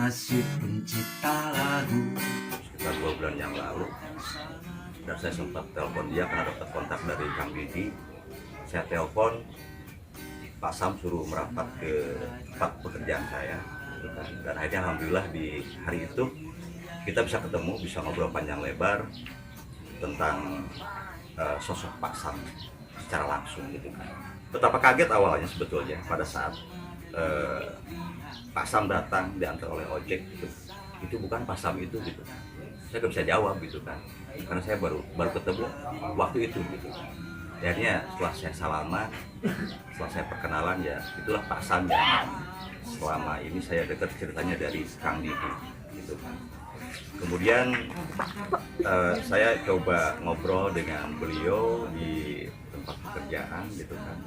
nasib pencipta lagu. Sekitar 2 bulan yang lalu, dan saya sempat telepon dia karena dapat kontak dari Kang Didi. Saya telepon, Pak Sam suruh merapat ke tempat pekerjaan saya, dan akhirnya alhamdulillah di hari itu kita bisa ketemu, bisa ngobrol panjang lebar tentang sosok Pak Sam secara langsung gitu kan. Betapa kaget awalnya sebetulnya pada saat Pak Sam datang diantar oleh ojek gitu. Itu bukan Pak Sam itu gitu. Saya nggak bisa jawab gitu kan, karena saya baru ketemu waktu itu gitu. Akhirnya setelah saya salaman, setelah saya perkenalan, ya itulah Pak Sam yang selama ini saya dekat ceritanya dari Kang Didi gitu kan. Kemudian saya coba ngobrol dengan beliau di tempat pekerjaan gitu kan,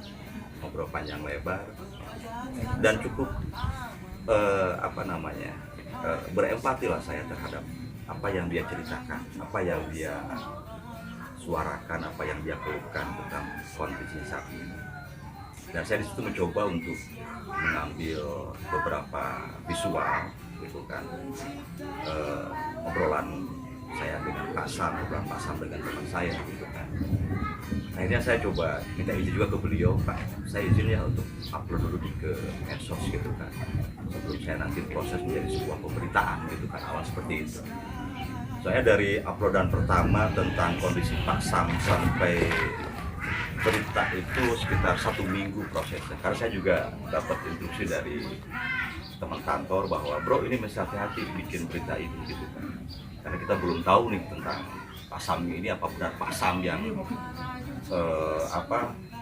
ngobrol panjang lebar dan cukup berempati lah saya terhadap apa yang dia ceritakan, apa yang dia suarakan, apa yang dia keluhkan tentang kondisi saat ini. Dan saya disitu mencoba untuk mengambil beberapa visual gitu kan, obrolan saya dengan Pak Sam, obrolan Pak Sam dengan teman saya gitu kan. Akhirnya saya coba minta izin juga ke beliau, Pak, saya izin ya untuk upload dulu ke medsos gitu kan, sebelum saya nanti proses menjadi sebuah pemberitaan gitu kan, awal seperti itu. Saya dari uploadan pertama tentang kondisi Pak Sam sampai berita itu sekitar 1 minggu prosesnya, karena saya juga dapat instruksi dari teman kantor bahwa bro ini mesti hati-hati bikin berita ini gitu kan, karena kita belum tahu nih tentang Pak Sam ini, apa benar Pak Sam yang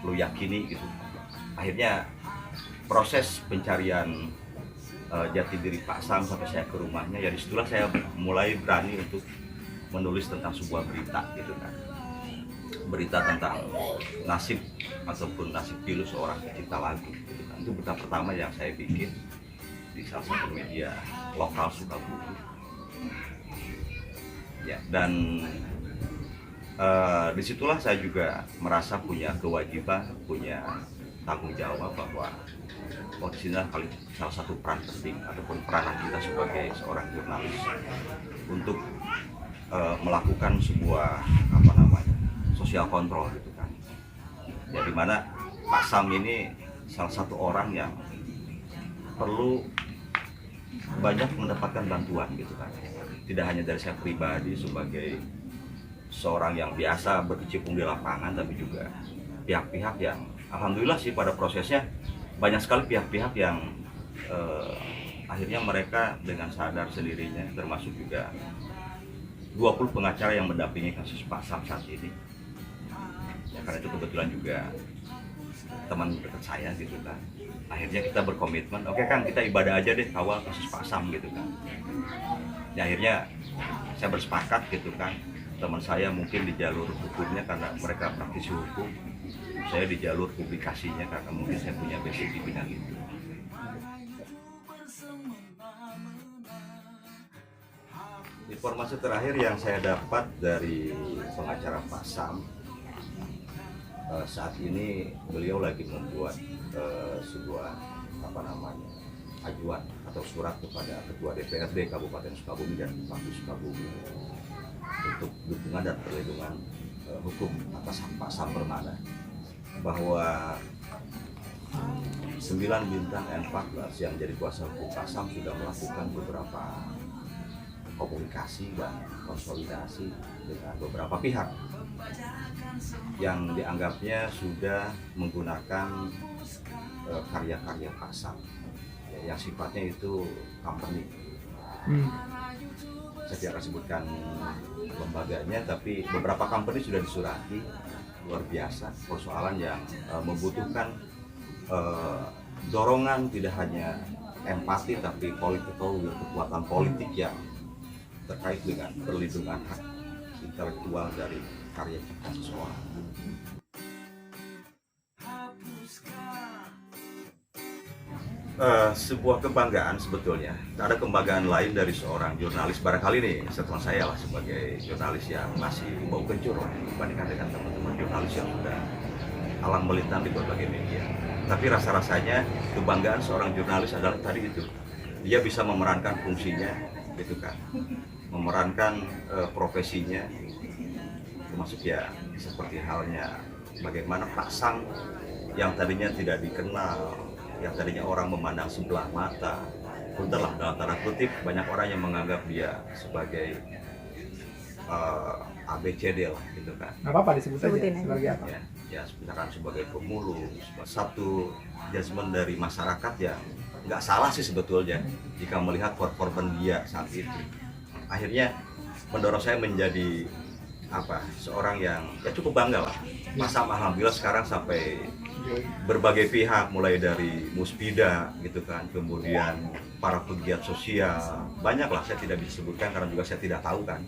lu yakini gitu. Akhirnya proses pencarian jati diri Pak Sam sampai saya ke rumahnya, ya disitulah saya mulai berani untuk menulis tentang sebuah berita gitu kan, berita tentang nasib ataupun nasib pilu seorang pencipta lagu gitu kan. Itu berita pertama yang saya bikin di salah satu media lokal Sukabumi ya, dan disitulah saya juga merasa punya kewajiban, punya tanggung jawab bahwa di sini salah satu peran penting ataupun peranan kita sebagai seorang jurnalis untuk melakukan sebuah sosial kontrol gitu kan. Ya, dimana Pak Sam ini salah satu orang yang perlu banyak mendapatkan bantuan gitu kan. Tidak hanya dari saya pribadi sebagai seorang yang biasa berkecimpung di lapangan, tapi juga pihak-pihak yang alhamdulillah sih pada prosesnya banyak sekali pihak-pihak yang akhirnya mereka dengan sadar sendirinya, termasuk juga 20 pengacara yang mendampingi kasus Pak Sam saat ini ya, karena itu kebetulan juga teman dekat saya gitu kan. Akhirnya kita berkomitmen, oke Kang, kita ibadah aja deh kawal kasus Pak Sam gitu kan ya. Akhirnya saya bersepakat gitu kan, teman saya mungkin di jalur hukumnya karena mereka praktisi hukum, saya di jalur publikasinya karena mungkin saya punya basic di bidang itu. Informasi terakhir yang saya dapat dari pengacara Pak Sam, saat ini beliau lagi membuat sebuah ajuan atau surat kepada Ketua DPRD Kabupaten Sukabumi dan Bupati Sukabumi untuk dukungan dan perlindungan hukum atas Pak Sam Permana, bahwa 9 bintang N14 yang jadi kuasa hukum Pak Sam sudah melakukan beberapa komunikasi dan konsolidasi dengan beberapa pihak yang dianggapnya sudah menggunakan karya-karya Pak Sam yang sifatnya itu company. Saya tidak akan sebutkan lembaganya, tapi beberapa company sudah disurati. Luar biasa persoalan yang membutuhkan dorongan tidak hanya empati, tapi kekuatan politik yang terkait dengan perlindungan hak intelektual dari karya cipta seseorang. Sebuah kebanggaan sebetulnya. Ada kebanggaan lain dari seorang jurnalis, barangkali nih setelah saya lah sebagai jurnalis yang masih bau kencur dibandingkan dengan teman-teman jurnalis yang sudah alang melintang di berbagai media. Tapi rasa-rasanya kebanggaan seorang jurnalis adalah tadi itu, dia bisa memerankan fungsinya, gitu kan, memerankan profesinya, termasuk ya seperti halnya bagaimana Pak Sam yang tadinya tidak dikenal, yang tadinya orang memandang sebelah mata, puntenlah dalam tanda kutip banyak orang yang menganggap dia sebagai ABCD lah, gitu kan. Nggak apa-apa disebut aja Sebutin aja. sebagai apa? Ya misalkan sebagai pemulung, satu judgement dari masyarakat yang nggak salah sih sebetulnya jika melihat performa dia saat itu. Akhirnya mendorong saya menjadi seorang yang ya cukup bangga lah. Masa alhamdulillah sekarang sampai berbagai pihak, mulai dari Muspida gitu kan, kemudian para pegiat sosial, banyak lah, saya tidak bisa sebutkan karena juga saya tidak tahu kan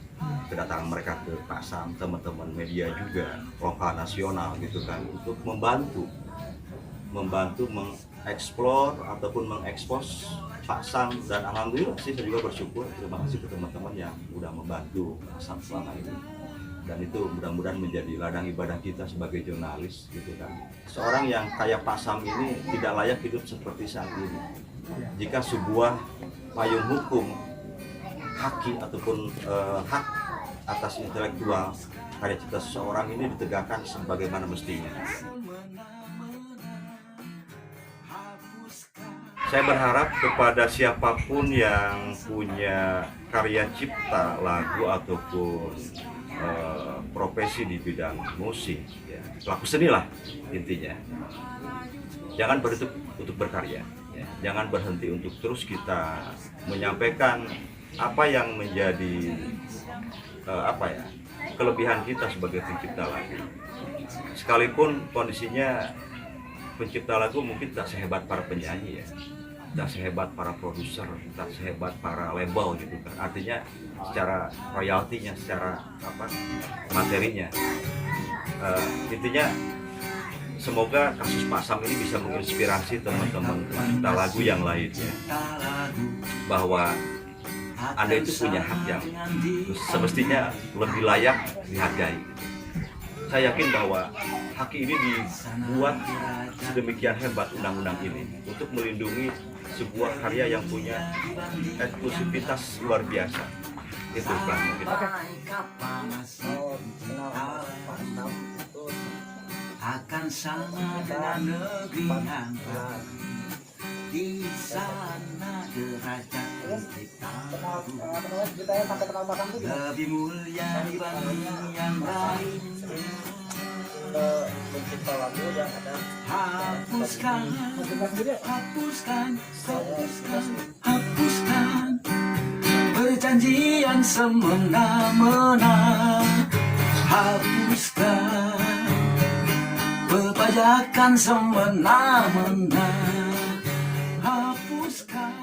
kedatangan mereka ke Pak Sam, teman-teman media juga lokal nasional gitu kan, untuk membantu mengeksplor ataupun mengekspos Pak Sam. Dan alhamdulillah sih saya juga bersyukur, terima kasih ke teman-teman yang udah membantu Pak Sam selama ini. Dan itu mudah-mudahan menjadi ladang ibadah kita sebagai jurnalis gitu kan. Seorang yang kayak Pak Sam ini tidak layak hidup seperti saat ini. Jika sebuah payung hukum haki ataupun hak atas intelektual karya cipta seseorang ini ditegakkan sebagaimana mestinya. Saya berharap kepada siapapun yang punya karya cipta, lagu ataupun profesi di bidang musik, ya, pelaku seni lah intinya, jangan berhenti untuk berkarya, ya. Jangan berhenti untuk terus kita menyampaikan apa yang menjadi kelebihan kita sebagai pencipta lagu. Sekalipun kondisinya pencipta lagu mungkin tak sehebat para penyanyi, ya, tak sehebat para produser, tak sehebat para label gitu kan. Artinya secara royaltinya, secara materinya, intinya semoga kasus Pak Sam ini bisa menginspirasi teman-teman pencipta lagu yang lainnya, bahwa Anda itu punya hak yang semestinya lebih layak dihargai. Saya yakin bahwa hak ini dibuat sedemikian hebat undang-undang ini untuk melindungi sebuah karya yang punya eksklusivitas luar biasa. Itu kan mungkin. Akan sama dengan negeri hamba, di sana derajat penciptaku lebih mulia dibanding yang lain. Hapuskan perjanjian semena-mena. Hapuskan perpajakan semena-mena. Hapuskan